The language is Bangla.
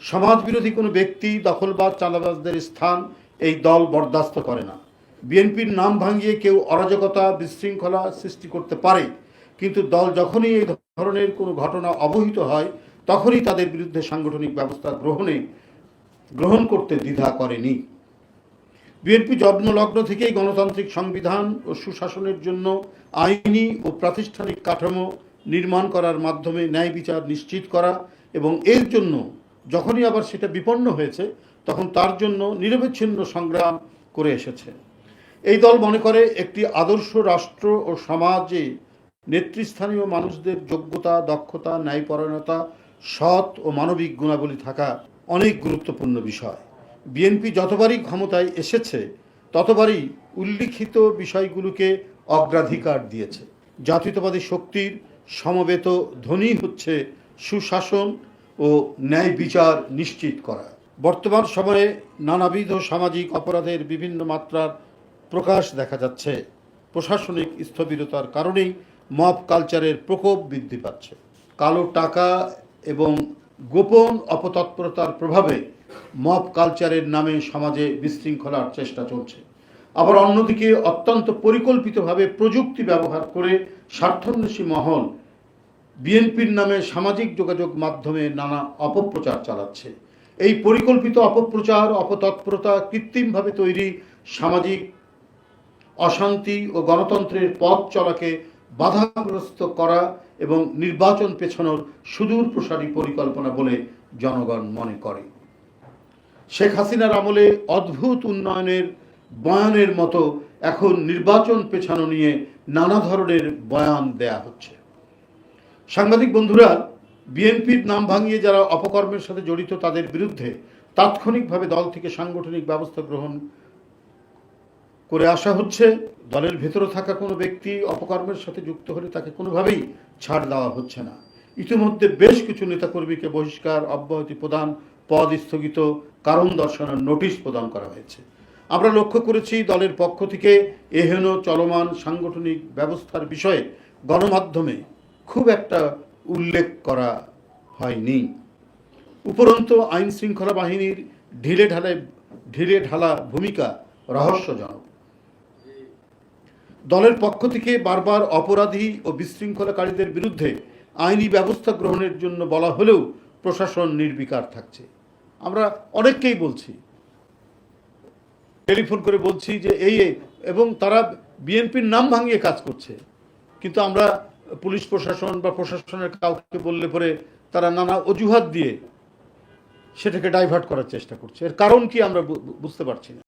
সমাজবিরোধী কোনো ব্যক্তি, দখলবাজ, চাঁদাবাজদের স্থান এই দল বরদাস্ত করে না। বিএনপির নাম ভাঙিয়ে কেউ অরাজকতা, বিশৃঙ্খলা সৃষ্টি করতে পারে, কিন্তু দল যখনই এই ধরনের কোনো ঘটনা অবহিত হয় তখনই তাদের বিরুদ্ধে সাংগঠনিক ব্যবস্থা গ্রহণ করতে দ্বিধা করেনি। বিএনপি জন্মলগ্ন থেকেই গণতান্ত্রিক সংবিধান ও সুশাসনের জন্য আইনি ও প্রাতিষ্ঠানিক কাঠামো নির্মাণ করার মাধ্যমে ন্যায় বিচার নিশ্চিত করা এবং এর জন্য যখনই আবার সেটা বিপন্ন হয়েছে তখন তার জন্য নিরবচ্ছিন্ন সংগ্রাম করে এসেছে। এই দল মনে করে একটি আদর্শ রাষ্ট্র ও সমাজে নেতৃস্থানীয় মানুষদের যোগ্যতা, দক্ষতা, ন্যায়পরায়ণতা, সৎ ও মানবিক গুণাবলী থাকা অনেক গুরুত্বপূর্ণ বিষয়। বিএনপি যতবারই ক্ষমতায় এসেছে ততবারই উল্লিখিত বিষয়গুলোকে অগ্রাধিকার দিয়েছে। জাতীয়তাবাদী শক্তির সমবেত ধ্বনি হচ্ছে সুশাসন ও ন্যায় বিচার নিশ্চিত করা। বর্তমান সময়ে নানাবিধ সামাজিক অপরাধের বিভিন্ন মাত্রার প্রকাশ দেখা যাচ্ছে। প্রশাসনিক স্থবিরতার কারণেই মব কালচারের প্রকোপ বৃদ্ধি পাচ্ছে। কালো টাকা এবং গোপন অপতৎপরতার প্রভাবে মব কালচারের নামে সমাজে বিশৃঙ্খলার চেষ্টা চলছে। আবার অন্যদিকে অত্যন্ত পরিকল্পিতভাবে প্রযুক্তি ব্যবহার করে স্বার্থান্বেষী মহল বিএনপির নামে সামাজিক যোগাযোগ মাধ্যমে নানা অপপ্রচার চালাচ্ছে। এই পরিকল্পিত অপপ্রচার, অপতৎপরতা কৃত্রিমভাবে তৈরি সামাজিক অশান্তি ও গণতন্ত্রের পথ চলাকে বাধাগ্রস্ত করা এবং নির্বাচন পেছানোর সুদূর প্রসারী পরিকল্পনা বলে জনগণ মনে করে। শেখ হাসিনার আমলে অদ্ভুত উন্নয়নের বয়ানের মতো এখন নির্বাচন পেছানো নিয়ে নানা ধরনের বয়ান দেয়া হচ্ছে। সাংবাদিক বন্ধুরা, বিএনপির নাম ভাঙিয়ে যারা অপকর্মের সাথে জড়িত তাদের বিরুদ্ধে তাৎক্ষণিকভাবে দল থেকে সাংগঠনিক ব্যবস্থা গ্রহণ করে আসা হচ্ছে। দলের ভেতরে থাকা কোনো ব্যক্তি অপকর্মের সাথে যুক্ত হলে তাকে কোনোভাবেই ছাড় দেওয়া হচ্ছে না। ইতিমধ্যে বেশ কিছু নেতাকর্মীকে বহিষ্কার, অব্যাহতি প্রদান, পদ স্থগিত, কারণ দর্শানোর নোটিশ প্রদান করা হয়েছে। আমরা লক্ষ্য করেছি দলের পক্ষ থেকে এহেন চলমান সাংগঠনিক ব্যবস্থার বিষয়ে গণমাধ্যমে খুব একটা উল্লেখ করা হয়নি। উপরন্তু আইন শৃঙ্খলা বাহিনীর ঢিলে ঢালা ভূমিকা রহস্যজনক। দলের পক্ষ থেকে বারবার অপরাধী ও বিশৃঙ্খলাকারীদের বিরুদ্ধে আইনি ব্যবস্থা গ্রহণের জন্য বলা হলেও প্রশাসন নির্বিকার থাকছে। আমরা অনেককেই বলছি, টেলিফোন করে বলছি যে এবং তারা বিএনপির নাম ভাঙিয়ে কাজ করছে, কিন্তু আমরা পুলিশ প্রশাসন বা প্রশাসনের কাউকে বললে পরে তারা নানা অজুহাত দিয়ে সেটাকে ডাইভার্ট করার চেষ্টা করছে। এর কারণ কি আমরা বুঝতে পারছি না।